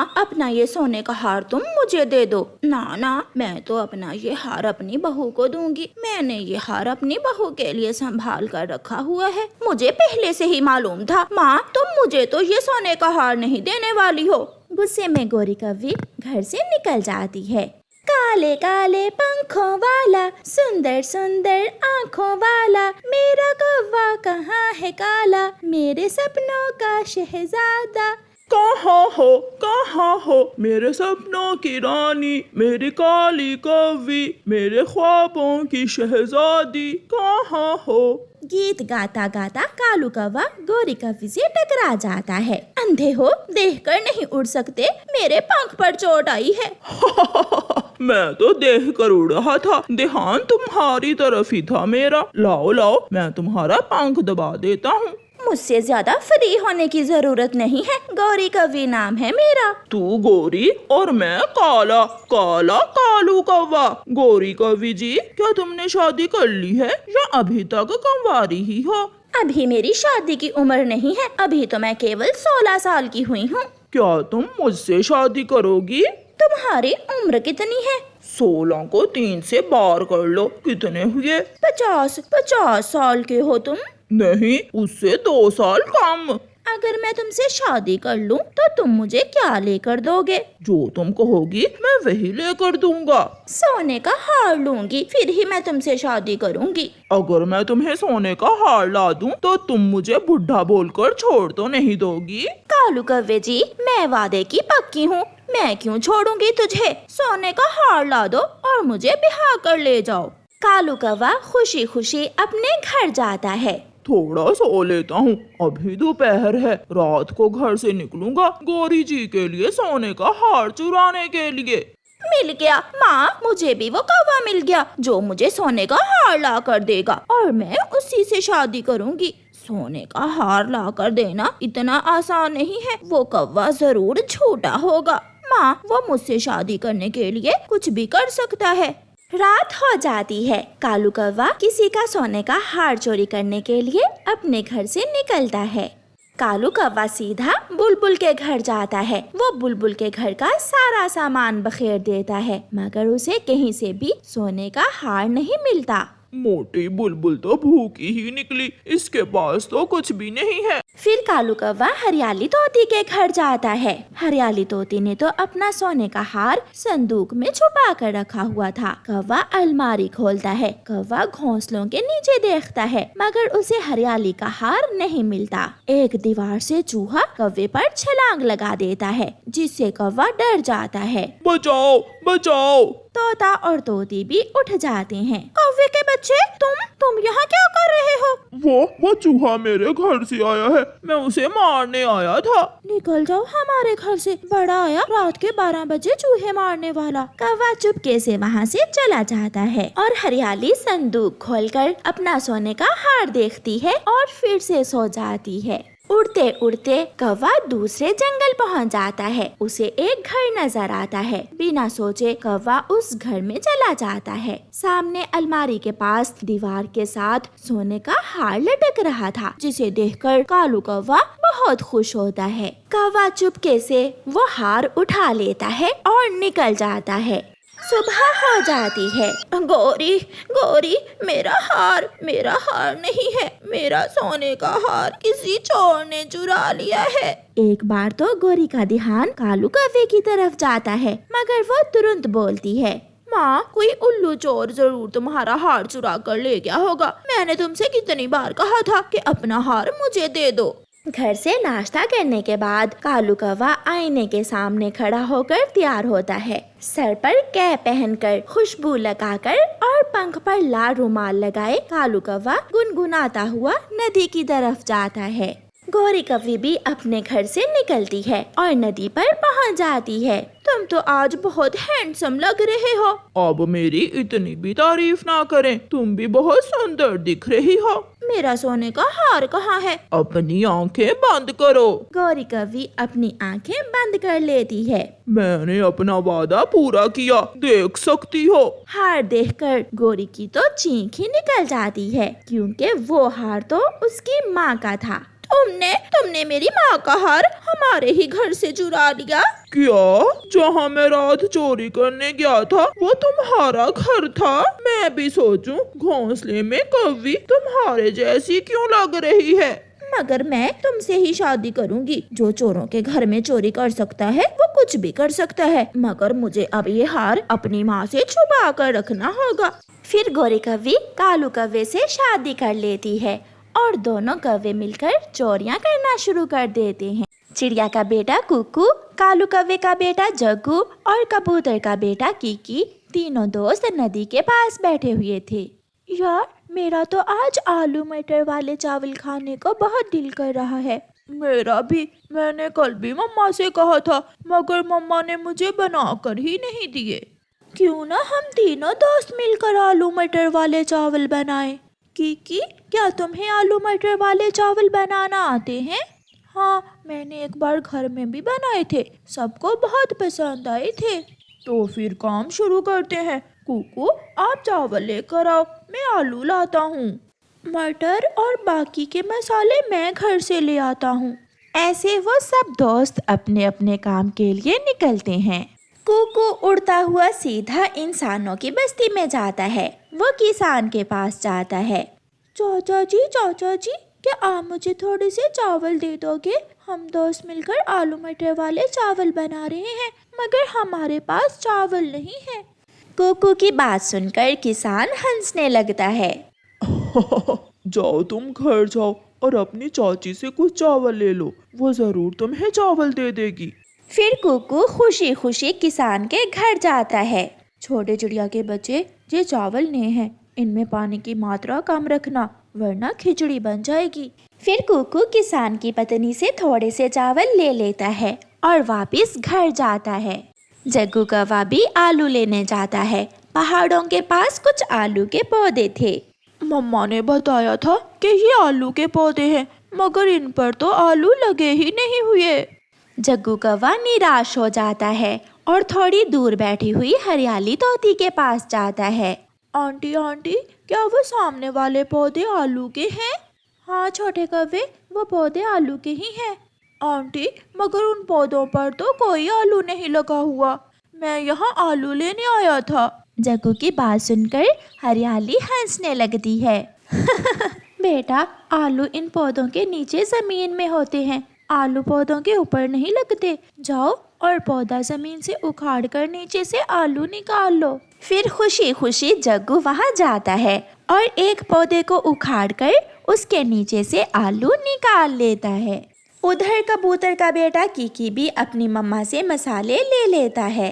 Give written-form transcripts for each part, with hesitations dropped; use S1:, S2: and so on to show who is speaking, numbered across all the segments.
S1: माँ अपना ये सोने का हार तुम मुझे दे दो। ना ना, मैं तो अपना ये हार अपनी बहू को दूंगी। मैंने ये हार अपनी बहू के लिए संभाल कर रखा हुआ है। मुझे पहले से ही मालूम था। माँ तुम मुझे तो ये सोने का हार नहीं देने वाली हो। गुस्से में गौरी कव्वी घर से निकल जाती है। काले काले पंखों वाला, सुंदर सुंदर आँखों वाला, मेरा कौवा कहाँ है काला, मेरे सपनों का शहजादा।
S2: कहाँ हो मेरे सपनों की रानी, मेरी काली कव्वी, मेरे ख्वाबों की शहजादी, कहाँ हो।
S1: गीत गाता गाता कालू कौवा गौरी कव्वी से टकरा जाता है। अंधे हो, देखकर नहीं उड़ सकते, मेरे पंख पर चोट आई है।
S2: मैं तो देख कर उड़ रहा था, ध्यान तुम्हारी तरफ ही था मेरा। लाओ लाओ, मैं तुम्हारा पंख दबा देता हूँ।
S1: मुझसे ज्यादा फ्री होने की जरूरत नहीं है। गौरी कव्वी नाम है मेरा।
S2: तू गौरी और मैं काला, काला कालू कौवा। गौरी कव्वी जी, क्या तुमने शादी कर ली है या अभी तक कंवारी ही हो?
S1: अभी मेरी शादी की उम्र नहीं है, अभी तो मैं केवल 16 साल की हुई हूँ।
S2: क्या तुम मुझसे शादी करोगी?
S1: तुम्हारी उम्र कितनी है?
S2: 16 को 3 से बार कर लो, कितने हुए?
S1: 50 साल के हो तुम?
S2: नहीं, उससे 2 साल कम।
S1: अगर मैं तुमसे शादी कर लूं तो तुम मुझे क्या लेकर दोगे?
S2: जो तुम कहोगी मैं वही लेकर दूंगा।
S1: सोने का हार लूंगी, फिर ही मैं तुमसे शादी करूंगी।
S2: अगर मैं तुम्हें सोने का हार ला दूं तो तुम मुझे बुढ़ा बोलकर छोड़ तो नहीं दोगी?
S1: कालू कव्वे जी, मैं वादे की पक्की हूँ, मैं क्यों छोड़ूंगी तुझे। सोने का हार ला दो और मुझे ब्याह कर ले जाओ। कालू कौवा खुशी खुशी अपने घर जाता है।
S2: थोड़ा सो लेता हूँ, अभी दोपहर है, रात को घर से निकलूंगा गौरी जी के लिए सोने का हार चुराने के लिए।
S1: मिल गया माँ, मुझे भी वो कौवा मिल गया जो मुझे सोने का हार ला कर देगा और मैं उसी से शादी करूंगी। सोने का हार ला कर देना इतना आसान नहीं है, वो कौवा जरूर झूठा होगा। माँ, वो मुझसे शादी करने के लिए कुछ भी कर सकता है। रात हो जाती है। कालू कौवा किसी का सोने का हार चोरी करने के लिए अपने घर से निकलता है। कालू कौवा सीधा बुलबुल के घर जाता है। वो बुलबुल के घर का सारा सामान बखेर देता है, मगर उसे कहीं से भी सोने का हार नहीं मिलता।
S2: मोटी बुलबुल तो भूखी ही निकली, इसके पास तो कुछ भी नहीं है।
S1: फिर कालू कौवा हरियाली तोती के घर जाता है। हरियाली तोती ने तो अपना सोने का हार संदूक में छुपा कर रखा हुआ था। कौवा अलमारी खोलता है। कौवा घोंसलों के नीचे देखता है, मगर उसे हरियाली का हार नहीं मिलता। एक दीवार से चूहा कौवे पर छलांग लगा देता है, जिससे कौवा डर जाता है।
S2: बचाओ बचाओ।
S1: तोता और तोती भी उठ जाते हैं। कौवे के बच्चे, तुम यहाँ क्या कर रहे हो?
S2: वो चूहा मेरे घर से आया है, मैं उसे मारने आया था।
S1: निकल जाओ हमारे घर से, बड़ा आया रात के 12 बजे चूहे मारने वाला। कौवा चुपके से वहाँ से चला जाता है और हरियाली संदूक खोलकर अपना सोने का हार देखती है और फिर से सो जाती है। उड़ते उड़ते कौवा दूसरे जंगल पहुंच जाता है। उसे एक घर नजर आता है। बिना सोचे कौवा उस घर में चला जाता है। सामने अलमारी के पास दीवार के साथ सोने का हार लटक रहा था, जिसे देखकर कालू कौवा बहुत खुश होता है। कौवा चुपके से वो हार उठा लेता है और निकल जाता है। सुबह हो जाती है। गौरी गौरी, मेरा हार नहीं है, मेरा सोने का हार किसी चोर ने चुरा लिया है। एक बार तो गौरी का ध्यान कालू कौवे की तरफ जाता है, मगर वो तुरंत बोलती है, माँ, कोई उल्लू चोर जरूर तुम्हारा हार चुरा कर ले गया होगा। मैंने तुमसे कितनी बार कहा था कि अपना हार मुझे दे दो। घर से नाश्ता करने के बाद कालू कौवा आईने के सामने खड़ा होकर तैयार होता है। सर पर कैप पहनकर, खुशबू लगाकर और पंख पर लाल रुमाल लगाए कालू कौवा गुनगुनाता हुआ नदी की तरफ जाता है। गौरी कव्वी भी अपने घर से निकलती है और नदी पर पहुंच जाती है। तुम तो आज बहुत हैंडसम लग रहे हो।
S2: अब मेरी इतनी भी तारीफ ना करें, तुम भी बहुत सुंदर दिख रही हो।
S1: मेरा सोने का हार कहाँ है?
S2: अपनी आंखें बंद करो।
S1: गौरी कव्वी अपनी आंखें बंद कर लेती है।
S2: मैंने अपना वादा पूरा किया, देख सकती हो।
S1: हार देखकर गौरी की तो चीख ही निकल जाती है, क्योंकि वो हार तो उसकी माँ का था। तुमने मेरी माँ का हार हमारे ही घर से चुरा लिया।
S2: क्या? जहाँ मैं रात चोरी करने गया था वो तुम्हारा घर था? मैं भी सोचूं घोंसले में कौवी तुम्हारे जैसी क्यों लग रही है।
S1: मगर मैं तुमसे ही शादी करूंगी। जो चोरों के घर में चोरी कर सकता है वो कुछ भी कर सकता है, मगर मुझे अब ये हार अपनी माँ से छुपा कर रखना होगा। फिर गोरी कौवी कालू कौवे से शादी कर लेती है और दोनों कौवे मिलकर चोरियां करना शुरू कर देते हैं। चिड़िया का बेटा कुकू, कालू कौवे का बेटा जग्गू और कबूतर का बेटा कीकी तीनों दोस्त नदी के पास बैठे हुए थे। यार, मेरा तो आज आलू मटर वाले चावल खाने को बहुत दिल कर रहा है।
S2: मेरा भी। मैंने कल भी मम्मा से कहा था मगर मम्मा ने मुझे बनाकर ही नहीं दिए।
S1: क्यों ना हम तीनों दोस्त मिलकर आलू मटर वाले चावल बनाएं। कीकी, क्या तुम्हें आलू मटर वाले चावल बनाना आते हैं? हाँ, मैंने एक बार घर में भी बनाए थे, सबको बहुत पसंद आए थे।
S2: तो फिर काम शुरू करते हैं। कुकू, आप चावल लेकर आओ, मैं आलू लाता हूँ।
S1: मटर और बाकी के मसाले मैं घर से ले आता हूँ। ऐसे वो सब दोस्त अपने अपने काम के लिए निकलते हैं। कुकू उड़ता हुआ सीधा इंसानों की बस्ती में जाता है। वो किसान के पास जाता है। चाचा जी, क्या आप मुझे थोड़े से चावल दे दोगे? हम दोस्त मिलकर आलू मटर वाले चावल बना रहे हैं, मगर हमारे पास चावल नहीं है। कुकू की बात सुनकर किसान हंसने लगता है।
S2: जाओ, तुम घर जाओ और अपनी चाची से कुछ चावल ले लो, वो जरूर तुम्हें चावल दे देगी।
S1: फिर कुकू खुशी खुशी किसान के घर जाता है। छोटे चिड़िया के बच्चे, ये चावल नहीं है, इनमें पानी की मात्रा कम रखना वरना खिचड़ी बन जाएगी। फिर कुकू किसान की पत्नी से थोड़े से चावल ले लेता है और वापस घर जाता है। जग्गू कौवा भी आलू लेने जाता है। पहाड़ों के पास कुछ आलू के पौधे थे।
S2: मम्मा ने बताया था कि ये आलू के पौधे हैं, मगर इन पर तो आलू लगे ही नहीं हुए।
S1: जग्गू कौवा निराश हो जाता है और थोड़ी दूर बैठी हुई हरियाली तोती के पास जाता है।
S2: आंटी, क्या वो सामने वाले पौधे आलू के हैं?
S1: हाँ छोटे कौवे, वो पौधे आलू के ही हैं।
S2: आंटी, मगर उन पौधों पर तो कोई आलू नहीं लगा हुआ। मैं यहाँ आलू लेने आया था।
S1: जग्गू की बात सुनकर हरियाली हंसने लगती है। बेटा, आलू इन पौधों के नीचे जमीन में होते हैं, आलू पौधों के ऊपर नहीं लगते। जाओ और पौधा जमीन से उखाड़ कर नीचे से आलू निकाल लो। फिर खुशी खुशी जग्गू वहाँ जाता है और एक पौधे को उखाड़ कर उसके नीचे से आलू निकाल लेता है। उधर कबूतर का बेटा कीकी भी अपनी मम्मा से मसाले ले लेता है।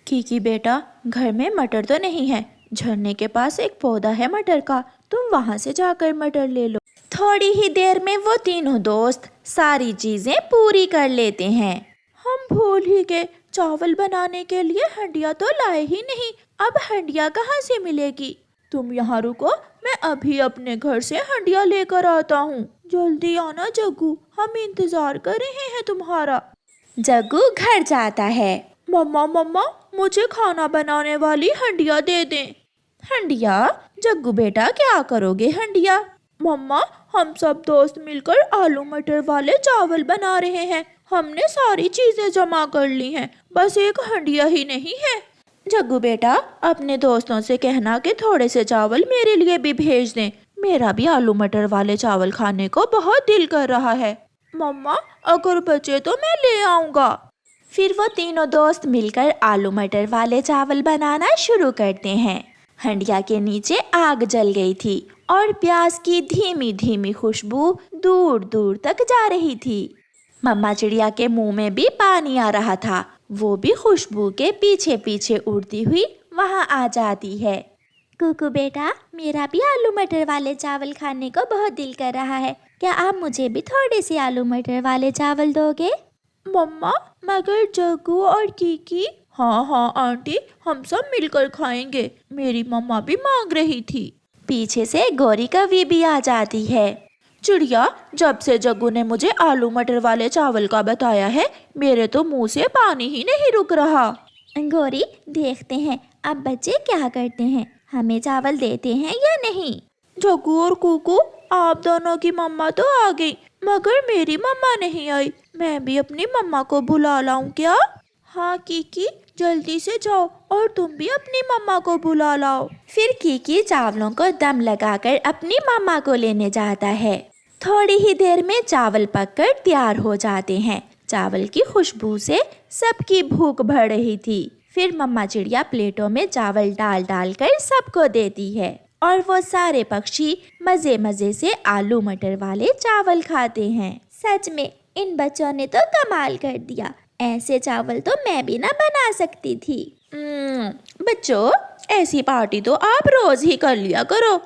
S1: कीकी बेटा, घर में मटर तो नहीं है, झरने के पास एक पौधा है मटर का, तुम वहाँ से जाकर मटर ले लो। थोड़ी ही देर में वो तीनों दोस्त सारी चीजें पूरी कर लेते हैं। हम भूल ही गए, चावल बनाने के लिए हंडिया तो लाए ही नहीं, अब हंडिया कहाँ से मिलेगी?
S2: तुम यहाँ रुको, मैं अभी अपने घर से हंडिया लेकर आता हूँ। जल्दी आना जग्गू, हम इंतजार कर रहे हैं तुम्हारा।
S1: जग्गू घर जाता है।
S2: मम्मा, मुझे खाना बनाने वाली हंडिया दे दें।
S1: हंडिया? जग्गू बेटा, क्या करोगे हंडिया?
S2: मम्मा, हम सब दोस्त मिलकर आलू मटर वाले चावल बना रहे हैं। हमने सारी चीजें जमा कर ली हैं, बस एक हंडिया ही नहीं है।
S1: जग्गू बेटा, अपने दोस्तों से कहना कि थोड़े से चावल मेरे लिए भी भेज दें, मेरा भी आलू मटर वाले चावल खाने को बहुत दिल कर रहा है।
S2: मम्मा, अगर बचे तो मैं ले आऊँगा।
S1: फिर वो तीनों दोस्त मिलकर आलू मटर वाले चावल बनाना शुरू करते हैं। हंडिया के नीचे आग जल गई थी और प्याज की धीमी धीमी खुशबू दूर दूर तक जा रही थी। मम्मा चिड़िया के मुंह में भी पानी आ रहा था, वो भी खुशबू के पीछे पीछे उड़ती हुई वहाँ आ जाती है। कुकू बेटा, मेरा भी आलू मटर वाले चावल खाने को बहुत दिल कर रहा है, क्या आप मुझे भी थोड़े से आलू मटर वाले चावल दोगे?
S2: मम्मा, मगर जग्गू और कीकी? हाँ आंटी, हम सब मिलकर खाएंगे, मेरी मम्मा भी मांग रही थी।
S1: पीछे से गोरी कौवी भी आ जाती है।
S2: चिड़िया, जब से जग्गू ने मुझे आलू मटर वाले चावल का बताया है, मेरे तो मुंह से पानी ही नहीं रुक रहा।
S1: गोरी, देखते हैं अब बच्चे क्या करते हैं, हमें चावल देते हैं या नहीं।
S2: जग्गू और कुकू, आप दोनों की मम्मा तो आ गई,
S1: मगर मेरी मम्मा नहीं आई। मैं भी अपनी मम्मा को बुला लाऊं क्या? हाँ कीकी, जल्दी से जाओ और तुम भी अपनी मम्मा को बुला लाओ। फिर कीकी चावलों को दम लगाकर अपनी मम्मा को लेने जाता है। थोड़ी ही देर में चावल पककर तैयार हो जाते हैं। चावल की खुशबू से सबकी भूख बढ़ रही थी। फिर मम्मा चिड़िया प्लेटों में चावल डाल डाल कर सबको देती है और वो सारे पक्षी मजे मजे से आलू मटर वाले चावल खाते हैं। सच में इन बच्चों ने तो कमाल कर दिया। ऐसे चावल तो मैं भी ना बना सकती थी। बच्चों, ऐसी पार्टी तो आप रोज ही कर लिया करो।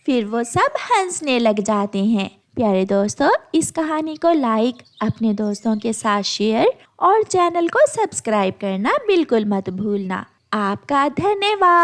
S1: फिर वो सब हंसने लग जाते हैं। प्यारे दोस्तों, इस कहानी को लाइक, अपने दोस्तों के साथ शेयर और चैनल को सब्सक्राइब करना बिल्कुल मत भूलना। आपका धन्यवाद।